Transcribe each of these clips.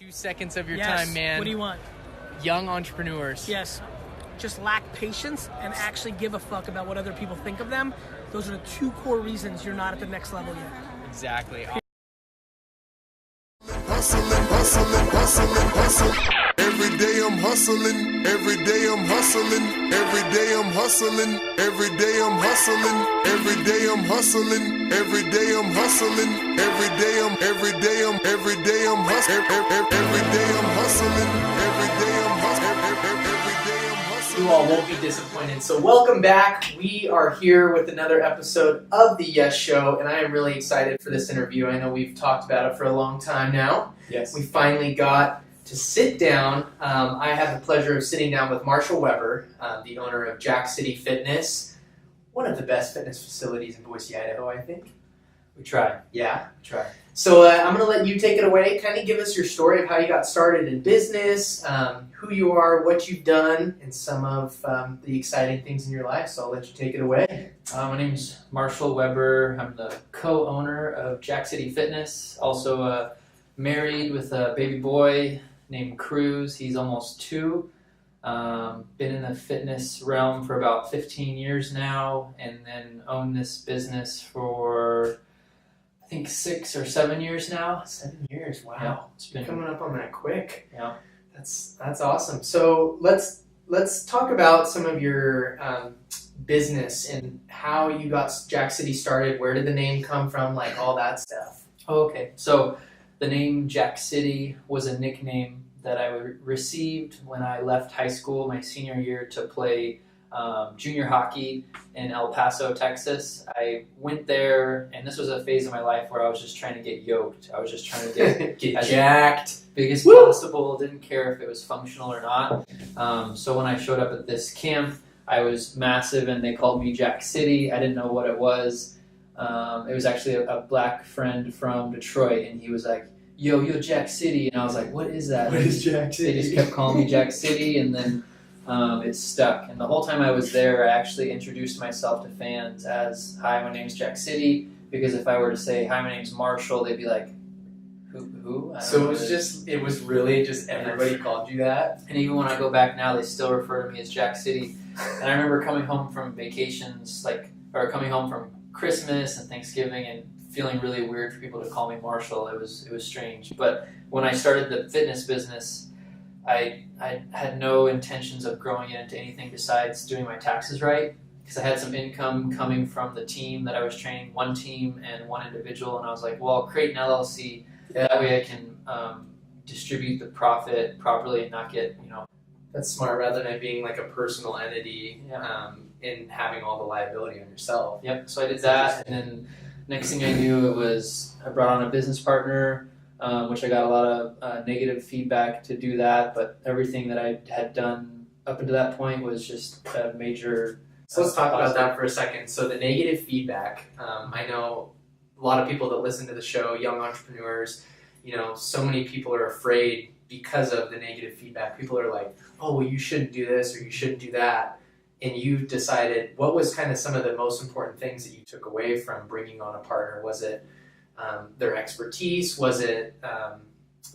2 seconds of your Yes. time, man. What do you want? Young entrepreneurs. Yes. Just lack patience and actually give a fuck about what other people think of them. Those are the two core reasons you're not at the next level yet. Exactly. Every day I'm hustling, every day I'm hustling, every day I'm hustling, every day I'm hustling, every day I'm hustling, every day I'm hustling, every day I'm hustling, every day I'm hustling, every day I'm hustling, You all won't be disappointed. So welcome back. We are here with another episode of The Yes Show, and I am really excited for this interview. I know we've talked about it for a long time now. Yes. We finally got to sit down. I have the pleasure of sitting down with Marsha Weber, the owner of Jack City Fitness, one of the best fitness facilities in Boise, Idaho, I think. We try. Yeah. We try. So I'm going to let you take it away. Kind of give us your story of how you got started in business, who you are, what you've done, and some of the exciting things in your life. So I'll let you take it away. My name's Marshall Weber. I'm the co-owner of Jack City Fitness. Also married with a baby boy named Cruz. He's almost 2. Been in the fitness realm for about 15 years now, and then owned this business for I think 6 or 7 years now. 7 years, wow. Yeah, it's been Coming up on that quick. Yeah. That's awesome. So let's talk about some of your business and how you got Jack City started. Where did the name come from? Like all that stuff. Oh, okay. So the name Jack City was a nickname that I received when I left high school my senior year to play junior hockey in El Paso, Texas. I went there, and this was a phase of my life where I was just trying to get yoked. I was just trying to get Get jacked. big as Woo! possible. Didn't care if it was functional or not. So when I showed up at this camp, I was massive, and they called me Jack City. I didn't know what it was. It was actually a black friend from Detroit, and he was like, yo Jack City, and I was like, what is that? What is Jack City? They just kept calling me Jack City, and then it stuck. And the whole time I was there, I actually introduced myself to fans as, hi, my name's Jack City, because if I were to say, hi, my name's Marshall, they'd be like, who? I don't So know it was really just everybody called you that. And even when I go back now, they still refer to me as Jack City. And I remember coming home from vacations, or coming home from Christmas and Thanksgiving, and feeling really weird for people to call me Marshall. It was strange. But when I started the fitness business, I had no intentions of growing it into anything besides doing my taxes right, because I had some income coming from the team that I was training, one team and one individual, and I was like, well, I'll create an LLC. That way I can distribute the profit properly and not get, That's smart, rather than it being like a personal entity and having all the liability on yourself. Yep, so I did that, and then next thing I knew, I brought on a business partner, which I got a lot of negative feedback to do that, but everything that I had done up until that point was just a major... So let's talk about that for a second. So the negative feedback, I know a lot of people that listen to the show, young entrepreneurs, so many people are afraid because of the negative feedback. People are like, oh, well, you shouldn't do this or you shouldn't do that. And you decided, what was kind of some of the most important things that you took away from bringing on a partner? Was it their expertise? Was it,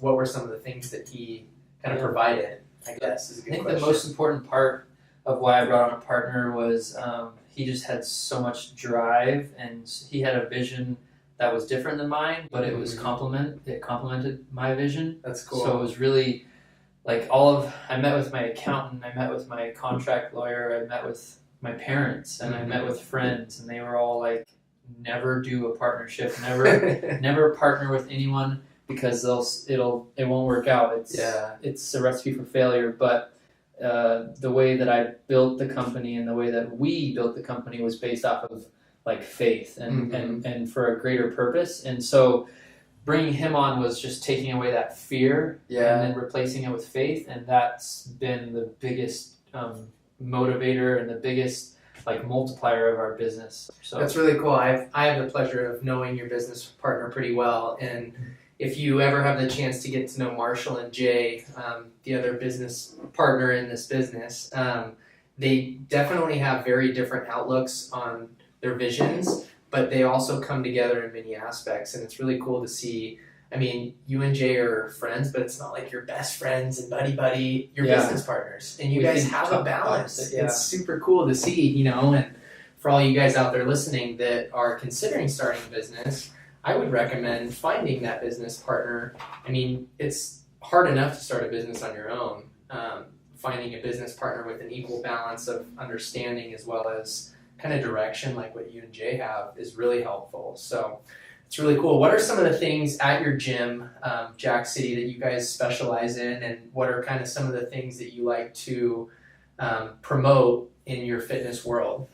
what were some of the things that he kind of provided, I guess, is a good question. I think the most important part of why I brought on a partner was he just had so much drive, and he had a vision that was different than mine, but it was it complemented my vision. That's cool. So it was really like I met with my accountant, I met with my contract lawyer, I met with my parents, and I met with friends, and they were all like, never do a partnership, never partner with anyone, because it won't work out. It's a recipe for failure. But the way that I built the company and the way that we built the company was based off of like faith and for a greater purpose. And so bringing him on was just taking away that fear and then replacing it with faith. And that's been the biggest motivator and the biggest multiplier of our business. So that's really cool. I have the pleasure of knowing your business partner pretty well. And if you ever have the chance to get to know Marshall and Jay, the other business partner in this business, they definitely have very different outlooks on their visions, but they also come together in many aspects, and it's really cool to see I mean, you and Jay are friends, but it's not like you're best friends and buddy. You're Yeah. business partners, and you We guys think have a balance. opposite, yeah. It's super cool to see, you know. And for all you guys out there listening that are considering starting a business, I would recommend finding that business partner. I mean, it's hard enough to start a business on your own. Finding a business partner with an equal balance of understanding as well as kind of direction, like what you and Jay have, is really helpful. So it's really cool. What are some of the things at your gym, Jack City, that you guys specialize in, and what are kind of some of the things that you like to promote in your fitness world?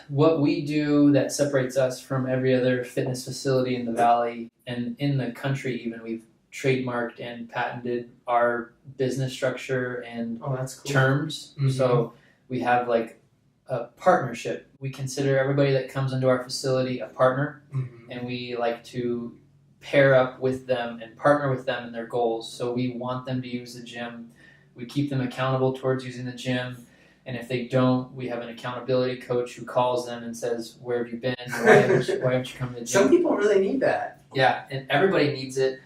What we do that separates us from every other fitness facility in the valley and in the country even, we've trademarked and patented our business structure and Oh, that's cool. terms. Mhm. So we have like a partnership. We consider everybody that comes into our facility a partner, Mhm. and we like to pair up with them and partner with them in their goals. So we want them to use the gym. We keep them accountable towards using the gym. And if they don't, we have an accountability coach who calls them and says, "Where have you been? Why haven't you come to the gym?" Some people really need that. Yeah, and everybody needs it.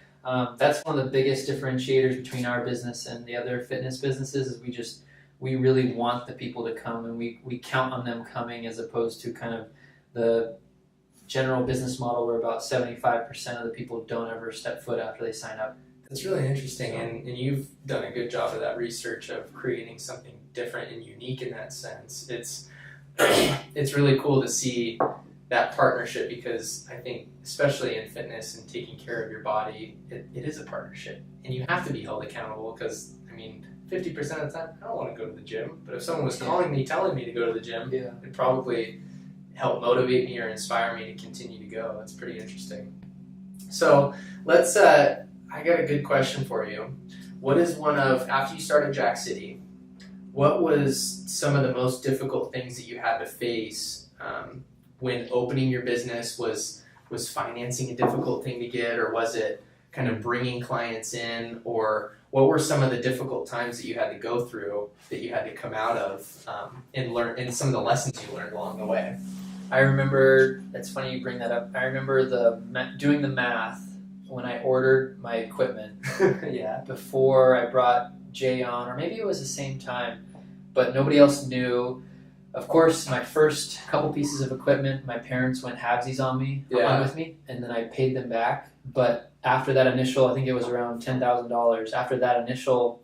That's one of the biggest differentiators between our business and the other fitness businesses is we really want the people to come, and we count on them coming, as opposed to kind of the general business model where about 75% of the people don't ever step foot after they sign up. That's really interesting, and you've done a good job of that research of creating something different and unique in that sense. It's really cool to see that partnership, because I think, especially in fitness and taking care of your body, it is a partnership, and you have to be held accountable, because, I mean, 50% of the time, I don't want to go to the gym, but if someone was calling me, telling me to go to the gym, it'd probably help motivate me or inspire me to continue to go. That's pretty interesting. So let's, I got a good question for you. What is after you started Jack City, what was some of the most difficult things that you had to face when opening your business? Was financing a difficult thing to get, or was it kind of bringing clients in, or what were some of the difficult times that you had to go through, that you had to come out of, and learn, and some of the lessons you learned along the way? I remember, it's funny you bring that up, I remember doing the math when I ordered my equipment. Yeah. Before I brought Jay on, or maybe it was the same time, but nobody else knew. Of course, my first couple pieces of equipment, my parents went halvesies on with me, and then I paid them back. But after that initial, I think it was around $10,000. After that initial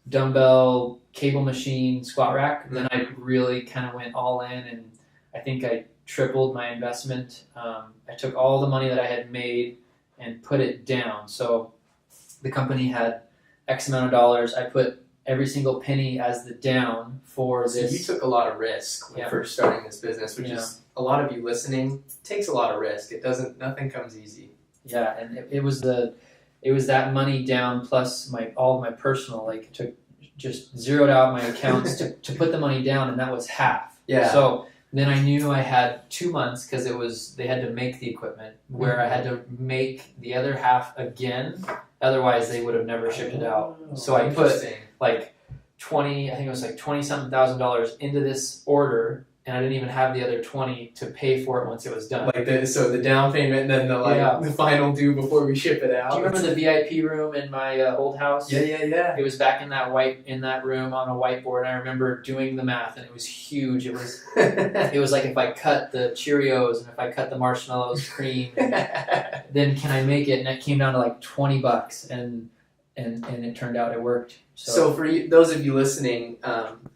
dumbbell, cable machine, squat rack, then I really kind of went all in, and I think I tripled my investment. I took all the money that I had made and put it down. So the company had X amount of dollars. I put every single penny as the down for this. So you took a lot of risk when first starting this business, which is, a lot of you listening, takes a lot of risk. Nothing comes easy. Yeah, and it was that money down plus all of my personal, like, took, just zeroed out my accounts to put the money down, and that was half. Yeah. So then I knew I had 2 months, because they had to make the equipment, where I had to make the other half again. Otherwise, they would have never shipped it out. So I put like I think it was like $20-something thousand into this order, and I didn't even have the other 20 to pay for it once it was done. So the down payment, and then the final due before we ship it out. Do you remember the VIP room in my old house? Yeah. It was back in that room on a whiteboard, and I remember doing the math, and it was huge. It was like, if I cut the Cheerios and if I cut the marshmallows cream, then can I make it? And it came down to like $20, and it turned out it worked. So for those of you listening,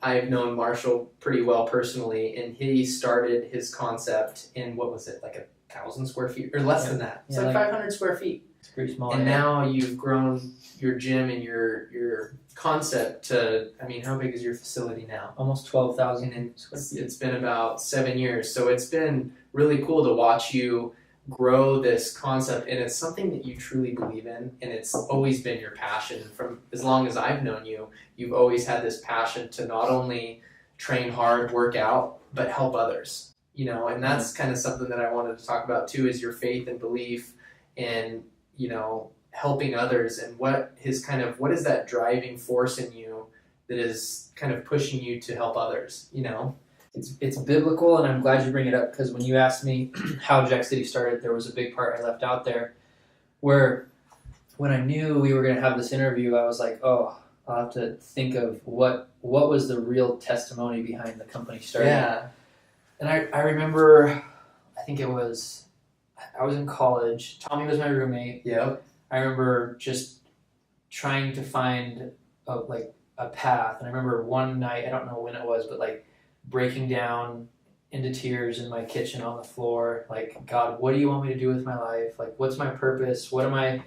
I've known Marshall pretty well personally, and he started his concept in, what was it, like 1,000 square feet, or less than that? It's like 500 square feet. It's pretty small. And now you've grown your gym and your concept to, I mean, how big is your facility now? Almost 12,000 square feet. It's been about 7 years, so it's been really cool to watch you grow this concept, and it's something that you truly believe in, and it's always been your passion. From as long as I've known you, you've always had this passion to not only train hard, work out, but help others, and that's kind of something that I wanted to talk about too, is your faith and belief in, helping others, and what is that driving force in you that is kind of pushing you to help others, It's biblical, and I'm glad you bring it up, because when you asked me how Jack City started, there was a big part I left out there. where when I knew we were going to have this interview, I was like, oh, I'll have to think of what was the real testimony behind the company starting. Yeah. And I remember, I think I was in college. Tommy was my roommate. Yep. I remember just trying to find a path. And I remember one night, I don't know when it was, but like breaking down into tears in my kitchen on the floor. Like, God, what do you want me to do with my life? Like, what's my purpose? What am I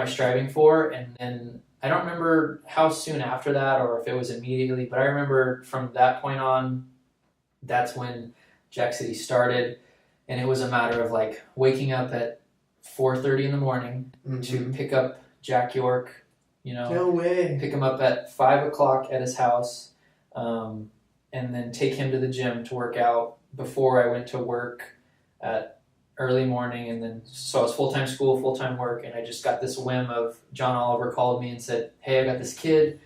striving for? And then I don't remember how soon after that or if it was immediately, but I remember from that point on, that's when Jack City started. And it was a matter of like waking up at 4:30 in the morning to pick up Jack York, No way. pick him up at 5 o'clock at his house, and then take him to the gym to work out before I went to work at early morning. And then, so I was full-time school, full-time work, and I just got this whim of John Oliver called me and said, hey, I got this kid.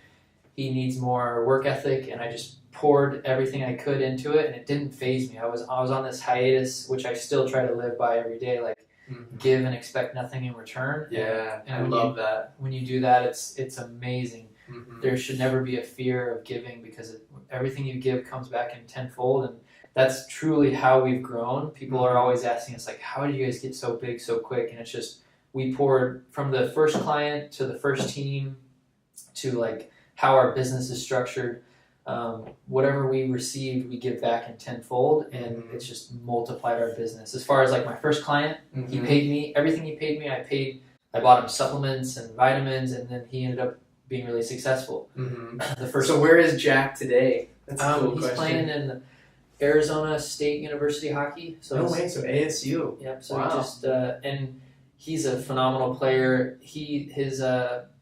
He needs more work ethic. And I just poured everything I could into it, and it didn't faze me. I was on this hiatus, which I still try to live by every day, like give and expect nothing in return. Yeah, and I love that. When you do that, it's amazing. Mm-hmm. There should never be a fear of giving, because everything you give comes back in tenfold, and that's truly how we've grown. People are always asking us, like, how did you guys get so big so quick? And it's just, we poured from the first client to the first team to like how our business is structured. Whatever we received, we give back in tenfold, and it's just multiplied our business. As far as like my first client, he paid me everything he paid me. I bought him supplements and vitamins, and then he ended up being really successful. So where is Jack today? That's a cool he's question. playing in Arizona State University hockey. So No way. So ASU. Yep. So Wow. he just and he's a phenomenal player. His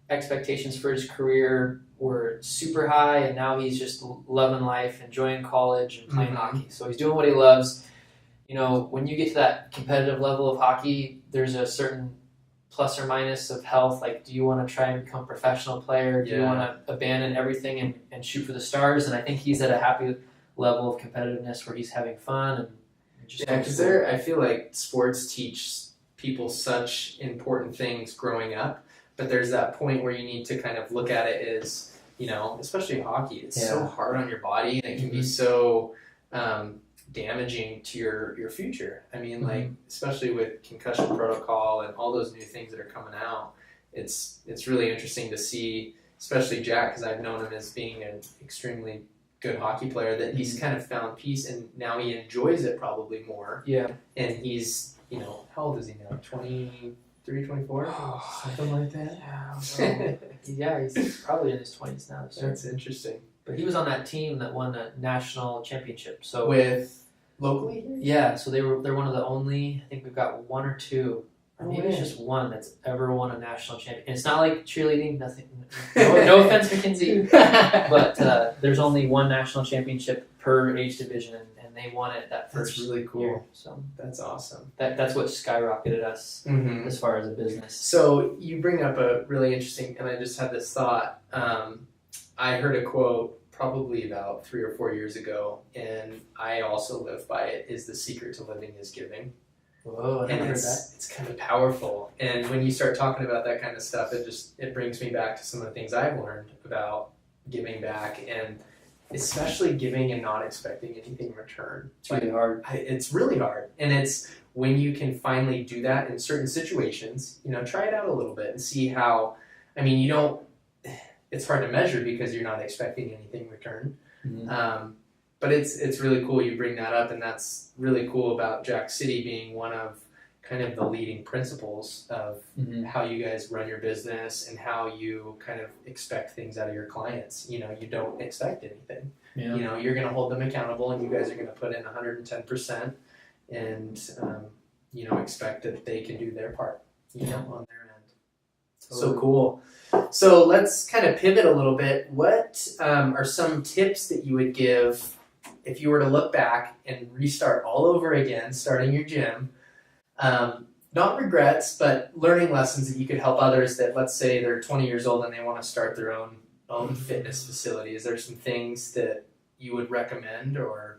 expectations for his career were super high, and now he's just loving life, enjoying college, and playing hockey. So he's doing what he loves. When you get to that competitive level of hockey, there's a certain plus or minus of health. Like, do you want to try and become a professional player? Do you want to abandon everything and shoot for the stars? And I think he's at a happy level of competitiveness where he's having fun. And just because I feel like sports teach people such important things growing up, but there's that point where you need to kind of look at it as, especially hockey, it's so hard on your body, and it can be so damaging to your future. I mean, like, especially with concussion protocol and all those new things that are coming out, it's really interesting to see, especially Jack, because I've known him as being an extremely good hockey player, that he's kind of found peace, and now he enjoys it probably more. Yeah. And he's, how old is he now? 23, 24? Something like that? Yeah, he's probably in his 20s now. So. That's interesting. But he was on that team that won the national championship. So with locally here? Yeah, so they're one of the only, I think we've got one or two, or maybe it's just one that's ever won a national champion. And it's not like cheerleading, nothing. No offense, Mackenzie, but there's only one national championship per age division, and they won it that first. That's really cool. year. So that's awesome. That's what skyrocketed us as far as a business. So you bring up a really interesting, and I just had this thought. I heard a quote probably about 3 or 4 years ago, and I also live by it, is the secret to living is giving. Whoa, I never heard that. It's kind of powerful. And when you start talking about that kind of stuff, it brings me back to some of the things I've learned about giving back, and especially giving and not expecting anything in return. It's really hard. It's really hard. And it's when you can finally do that in certain situations, try it out a little bit and see how, it's hard to measure because you're not expecting anything in return. But it's really cool you bring that up, and that's really cool about Jack City being one of kind of the leading principles of how you guys run your business and how you kind of expect things out of your clients. You don't expect anything. Yeah. You're going to hold them accountable, and you guys are going to put in 110% and, expect that they can do their part, on their end. So cool. So let's kind of pivot a little bit. What are some tips that you would give if you were to look back and restart all over again, starting your gym? Not regrets, but learning lessons that you could help others that, let's say they're 20 years old and they want to start their own fitness facility. Is there some things that you would recommend, or?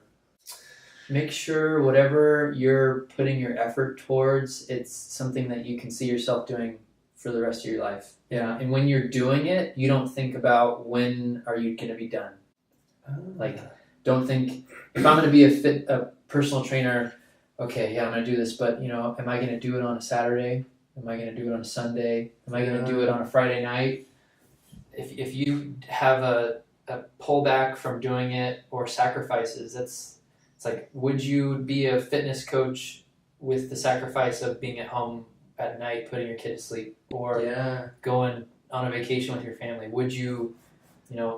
Make sure whatever you're putting your effort towards, it's something that you can see yourself doing for the rest of your life. Yeah. And when you're doing it, you don't think about when are you going to be done. Like, don't think, if I'm going to be a personal trainer, okay, yeah, I'm going to do this, but, am I going to do it on a Saturday? Am I going to do it on a Sunday? Am I going to do it on a Friday night? If you have a pullback from doing it or sacrifices, it's like, would you be a fitness coach with the sacrifice of being at home at night, putting your kid to sleep, or going on a vacation with your family? Would you,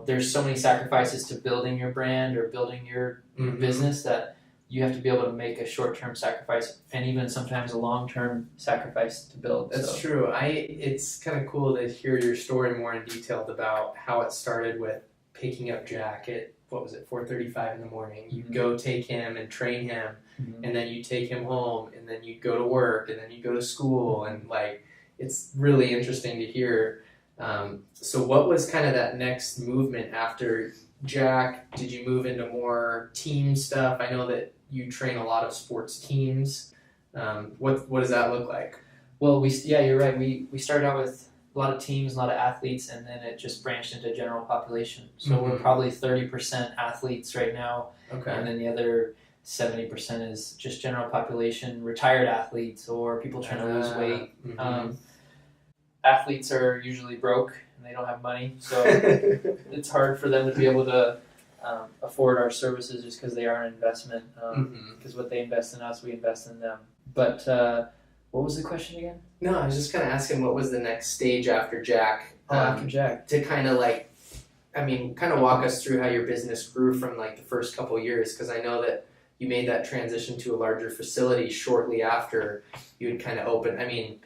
there's so many sacrifices to building your brand or building your business that you have to be able to make a short-term sacrifice and even sometimes a long-term sacrifice to build. That's true. It's kind of cool to hear your story more in detail about how it started with picking up Jack at, 4:35 in the morning. You'd go take him and train him, and then you take him home, and then you'd go to work, and then you go to school, and it's really interesting to hear. So what was kind of that next movement after Jack? Did you move into more team stuff? I know that you train a lot of sports teams. What does that look like? Well, you're right. We started out with a lot of teams, a lot of athletes, and then it just branched into general population. So we're probably 30% athletes right now, and then the other 70% is just general population, retired athletes, or people trying to lose weight. Athletes are usually broke and they don't have money, so it's hard for them to be able to afford our services just because they are an investment. Because what they invest in us, we invest in them. But what was the question again? No, I was just kind of asking what was the next stage after Jack. After Jack, to kind of kind of walk us through how your business grew from the first couple of years, because I know that you made that transition to a larger facility shortly after you had kind of opened. I mean,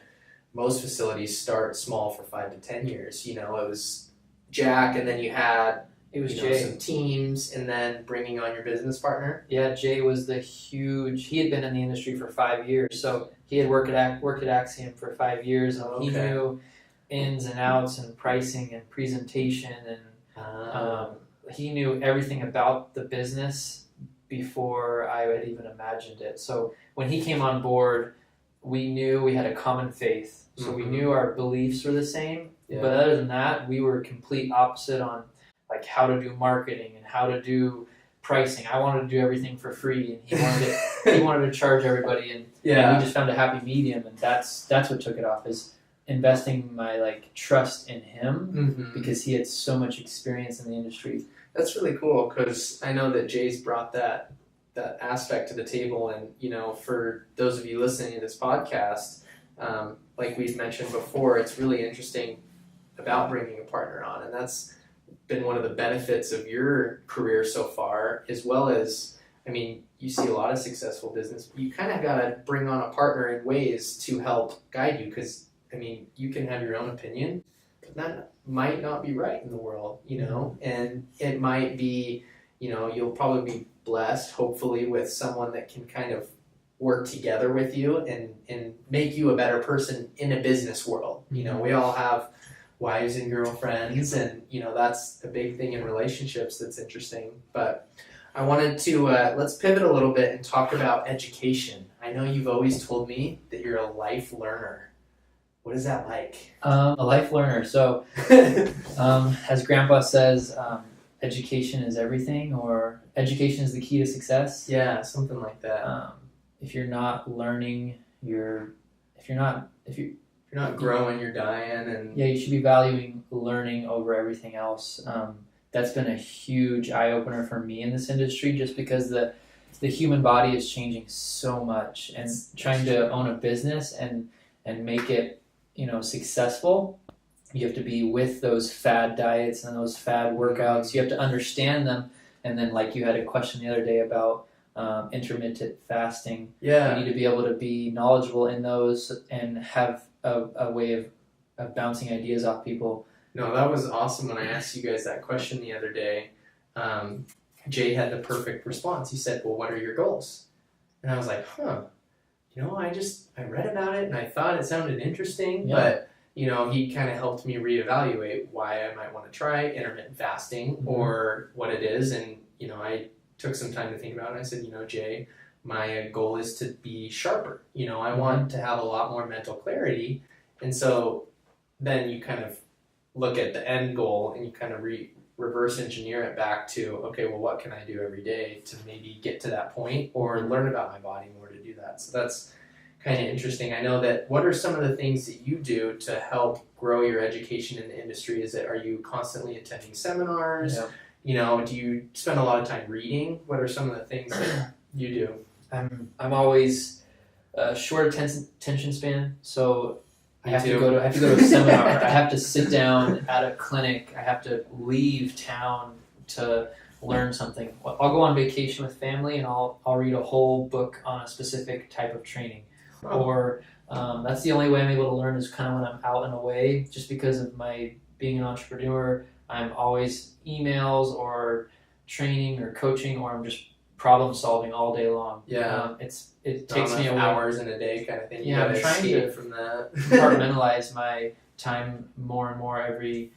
most facilities start small for 5 to 10 years. It was Jack, and then you had Jay. Some teams, and then bringing on your business partner. Yeah, Jay was he had been in the industry for 5 years, so he had worked at Axiom for 5 years, and he knew ins and outs and pricing and presentation, and he knew everything about the business before I had even imagined it. So when he came on board, we knew we had a common faith, so we knew our beliefs were the same, but other than that, we were complete opposite on how to do marketing and how to do pricing. I wanted to do everything for free, and he wanted to charge everybody, and we just found a happy medium, and that's what took it off, is investing my trust in him because he had so much experience in the industry. That's really cool, because I know that Jay's brought that aspect to the table, and for those of you listening to this podcast, like we've mentioned before, it's really interesting about bringing a partner on, and that's been one of the benefits of your career so far, as well as, you see a lot of successful business, but you kind of got to bring on a partner in ways to help guide you, because you can have your own opinion, but that might not be right in the world, and it might be, you'll probably be blessed, hopefully, with someone that can kind of work together with you and make you a better person in a business world. We all have wives and girlfriends, and that's a big thing in relationships that's interesting. But I wanted to let's pivot a little bit and talk about education. I know you've always told me that you're a life learner. What is that like? A life learner. So as Grandpa says, education is everything, or education is the key to success. Yeah, something like that. If you're not learning, if you're not growing, you're dying. And you should be valuing learning over everything else. That's been a huge eye-opener for me in this industry, just because the human body is changing so much, and trying to own a business and make it successful, you have to be with those fad diets and those fad workouts. You have to understand them, and then you had a question the other day about intermittent fasting. You need to be able to be knowledgeable in those and have a way of bouncing ideas off people. No, that was awesome when I asked you guys that question the other day. Jay had the perfect response. He said, well, what are your goals? And I was like, I read about it and I thought it sounded interesting, but he kind of helped me reevaluate why I might want to try intermittent fasting or what it is. And, took some time to think about it. I said, Jay, my goal is to be sharper. I want to have a lot more mental clarity. And so then you kind of look at the end goal and you kind of reverse engineer it back to, okay, well, what can I do every day to maybe get to that point or learn about my body more to do that? So that's kind of interesting. I know that. What are some of the things that you do to help grow your education in the industry? Are you constantly attending seminars? Yeah. Do you spend a lot of time reading? What are some of the things that you do? I'm always short attention span, so I have to go to a seminar. I have to sit down at a clinic. I have to leave town to learn something. I'll go on vacation with family and I'll read a whole book on a specific type of training. Or that's the only way I'm able to learn is kind of when I'm out and away. Just because of my being an entrepreneur, I'm always emails or training or coaching, or I'm just problem solving all day long. Yeah, it takes me away. Hours in a day kind of thing. Yeah, I'm trying to from that. compartmentalize my time more and more every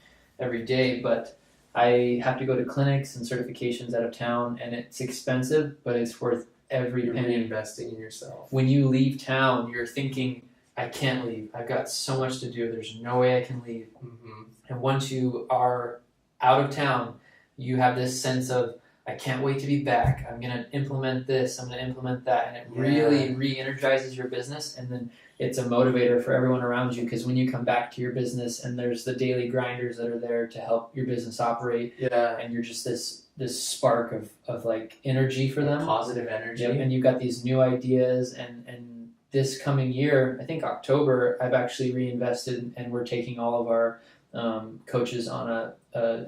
day, but I have to go to clinics and certifications out of town, and it's expensive, but it's worth every penny. Investing in yourself. When you leave town, you're thinking, I can't leave. I've got so much to do. There's no way I can leave. Mm-hmm. And once you are out of town, you have this sense of, I can't wait to be back. I'm going to implement this. I'm going to implement that. And it really re-energizes your business. And then it's a motivator for everyone around you, because when you come back to your business and there's the daily grinders that are there to help your business operate, and you're just this spark of like energy for them. Positive energy. Yep. And you've got these new ideas. And this coming year, I think October, I've actually reinvested, and we're taking all of our coaches on a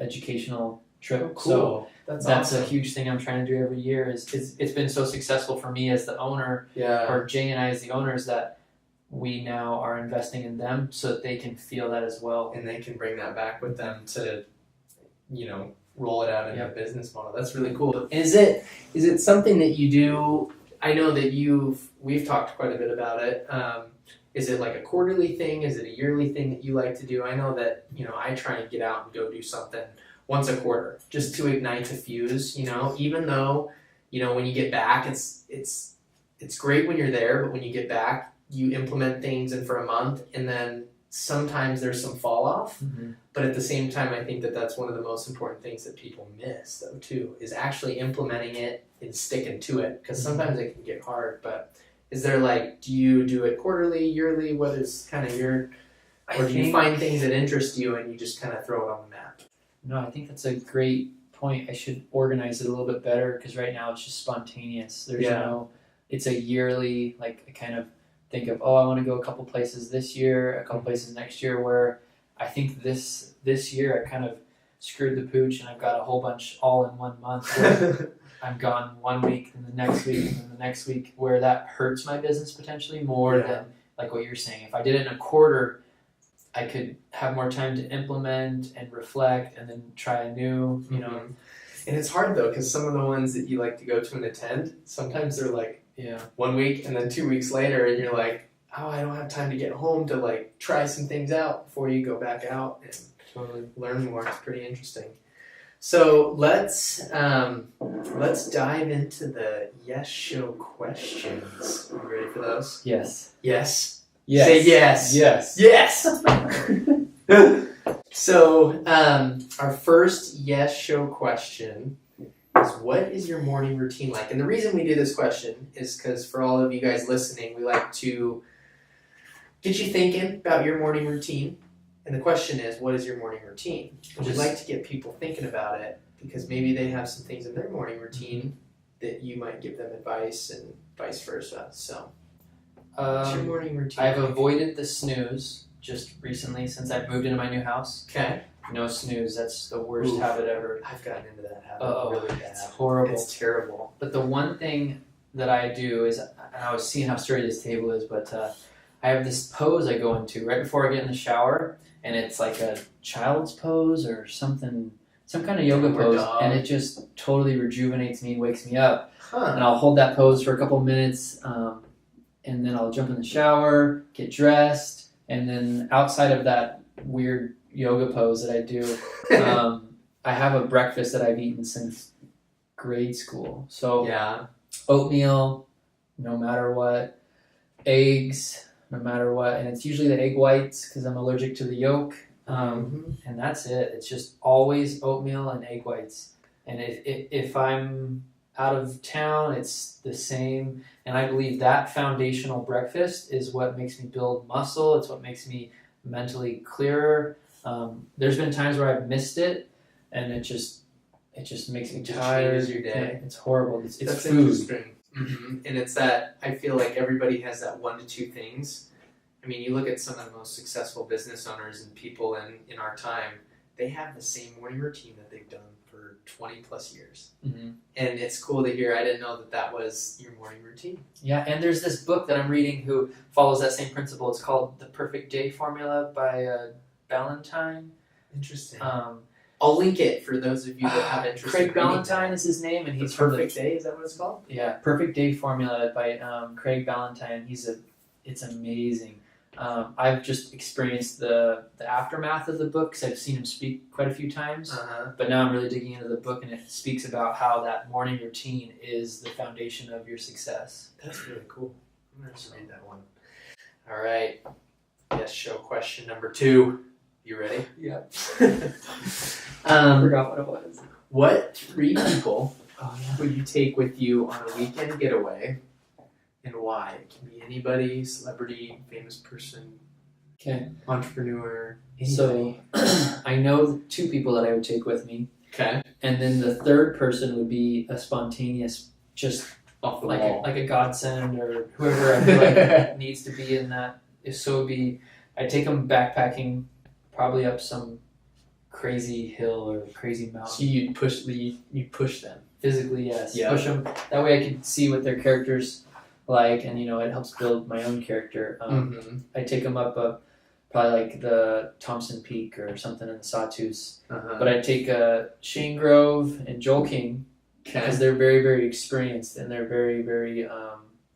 educational trip. Oh, cool. So that's awesome. a huge thing I'm trying to do every year. It's been so successful for me as the owner, or Jay and I as the owners, that we now are investing in them so that they can feel that as well. And they can bring that back with them to, roll it out in a business model. That's really cool. Is it something that you do? I know that we've talked quite a bit about it. Is it like a quarterly thing? Is it a yearly thing that you like to do? I know that, I try and get out and go do something once a quarter just to ignite the fuse, even though, when you get back, it's great when you're there, but when you get back, you implement things and for a month, and then sometimes there's some fall off. Mm-hmm. But at the same time, I think that that's one of the most important things that people miss, though, too, is actually implementing it and sticking to it, because sometimes it can get hard. But is there do you do it quarterly, yearly? What is kind of your, or do you find things that interest you and you just kind of throw it on the map? No, I think that's a great point. I should organize it a little bit better, because right now it's just spontaneous. There's it's a yearly, I kind of think of, I want to go a couple places this year, a couple places next year, where I think this year I kind of screwed the pooch and I've got a whole bunch all in 1 month. Where I'm gone 1 week and the next week and then the next week, where that hurts my business potentially more than like what you're saying. If I did it in a quarter, I could have more time to implement and reflect and then try anew, And it's hard though, because some of the ones that you like to go to and attend, sometimes they're 1 week and then 2 weeks later, and you're like, I don't have time to get home to try some things out before you go back out and totally learn more. It's pretty interesting. So let's dive into the Yes Show questions. Are you ready for those? Yes. Yes. Yes. Say yes. Yes. Yes. So our first Yes Show question is, what is your morning routine like? And the reason we do this question is because for all of you guys listening, we like to get you thinking about your morning routine. And the question is, what is your morning routine? And we'd like to get people thinking about it, because maybe they have some things in their morning routine that you might give them advice, and vice versa. So what's your morning routine? I've avoided the snooze just recently since I've moved into my new house. Okay. No snooze. That's the worst habit ever. I've gotten into that habit really bad. It's horrible. It's terrible. But the one thing that I do is, and I was seeing how sturdy this table is, but I have this pose I go into right before I get in the shower, and it's like a child's pose or something, some kind of yoga pose, and it just totally rejuvenates me, wakes me up. And I'll hold that pose for a couple minutes, and then I'll jump in the shower, get dressed, and then outside of that weird yoga pose that I do, I have a breakfast that I've eaten since grade school. So Yeah. oatmeal, no matter what, eggs, no matter what, and it's usually the egg whites because I'm allergic to the yolk. And that's it. It's just always oatmeal and egg whites. And if I'm out of town, it's the same. And I believe that foundational breakfast is what makes me build muscle. It's what makes me mentally clearer. There's been times where I've missed it, and it just makes me tired. Changes your day. It's horrible. It's That's food. interesting. And it's that I feel like everybody has that 1 to 2 things. I mean, you look at some of the most successful business owners and people in our time, they have the same morning routine that they've done for 20 plus years. And it's cool to hear. I didn't know that was your morning routine. Yeah, and there's this book that I'm reading who follows that same principle. It's called The Perfect Day Formula by Ballantyne. Interesting. I'll link it for those of you that have interest. Craig Ballantyne is his name, and he's Perfect Day. Is that what it's called? Yeah, Perfect Day Formula by Craig Ballantyne. It's amazing. I've just experienced the aftermath of the book because I've seen him speak quite a few times. But now I'm really digging into the book, and it speaks about how that morning routine is the foundation of your success. That's really cool. I'm going to read that one. All right. Yes, show question number 2. You ready? Yeah. I forgot what it was. What 3 people would you take with you on a weekend getaway, and why? It can be anybody, celebrity, famous person, entrepreneur, anybody. So I know the 2 people that I would take with me. Okay. And then the third person would be a spontaneous, just Off the like wall. like a godsend or whoever I feel like needs to be in that. So it'd be, I'd take them backpacking, probably up some crazy hill or crazy mountain. So you'd push them. Physically, yes. Yeah. Push them. That way I could see what their character's like, and it helps build my own character. I'd take them up probably like the Thompson Peak or something in the Sawtooth. But I'd take Shane Grove and Joel King because they're very, very experienced and they're very, very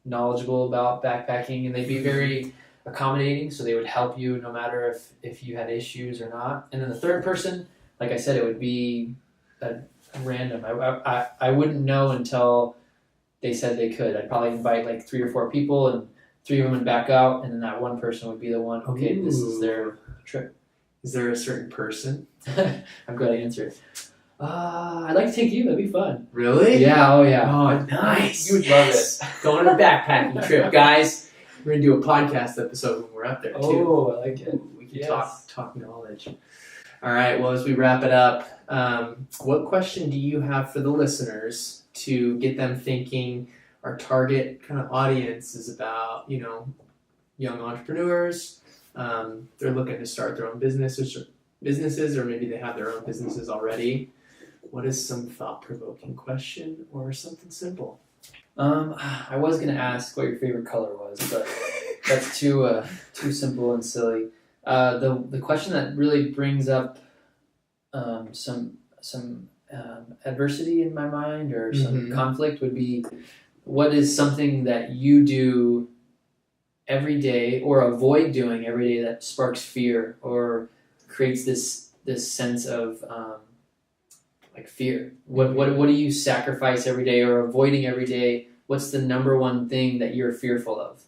knowledgeable about backpacking, and they'd be very accommodating, so they would help you no matter if you had issues or not. And then the third person, like I said, it would be a random. I wouldn't know until they said they could. I'd probably invite like 3 or 4 people, and 3 of them would back out, and then that one person would be the one. Okay, this is their trip. Is there a certain person? I'm glad I answered. I'd like to take you. That'd be fun. Really? Yeah. Oh yeah. Oh, nice. You would love it. Going on a backpacking trip, guys. We're gonna do a podcast episode when we're up there too. Oh, I like it. We can talk knowledge. All right. Well, as we wrap it up, what question do you have for the listeners to get them thinking? Our target kind of audience is about young entrepreneurs. They're looking to start their own businesses, or maybe they have their own businesses already. What is some thought-provoking question or something simple? I was gonna ask what your favorite color was, but that's too simple and silly. The question that really brings up some adversity in my mind or some conflict would be, what is something that you do every day or avoid doing every day that sparks fear or creates this sense of like fear? What do you sacrifice every day or avoiding every day? What's the number one thing that you're fearful of?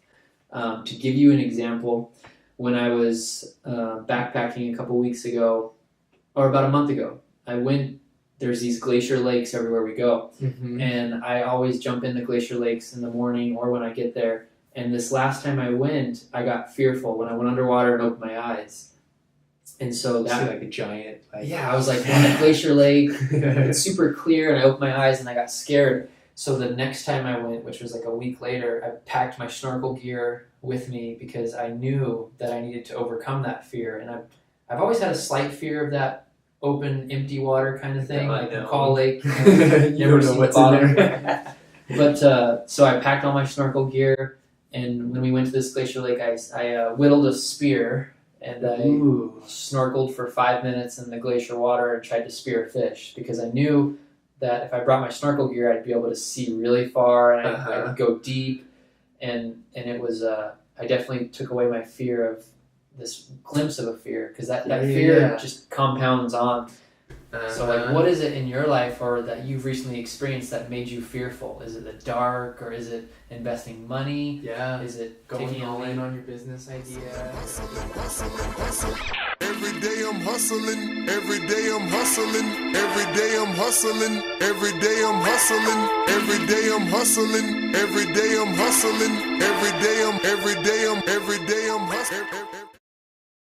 To give you an example, when I was backpacking a couple weeks ago, or about a month ago, there's these glacier lakes everywhere we go. And I always jump in the glacier lakes in the morning or when I get there. And this last time I went, I got fearful when I went underwater and opened my eyes. And so that, like a giant. I was like on a glacier lake. It's super clear, and I opened my eyes and I got scared. So the next time I went, which was like a week later, I packed my snorkel gear with me because I knew that I needed to overcome that fear. And I've always had a slight fear of that open, empty water kind of thing, like McCall Lake. You never know what's in there. But so I packed all my snorkel gear, and when we went to this glacier lake, I whittled a spear. And I snorkeled for 5 minutes in the glacier water and tried to spear a fish because I knew that if I brought my snorkel gear, I'd be able to see really far and I'd go deep. And it was, I definitely took away my fear of this glimpse of a fear because that fear just compounds on. So like, what is it in your life or that you've recently experienced that made you fearful? Is it the dark, or is it investing money? Yeah. Is it Going taking all a in on your business idea? Every day I'm hustling, every day I'm hustling, every day I'm hustling, every day I'm hustling, every day I'm hustling, every day I'm hustling, every day I'm hustling.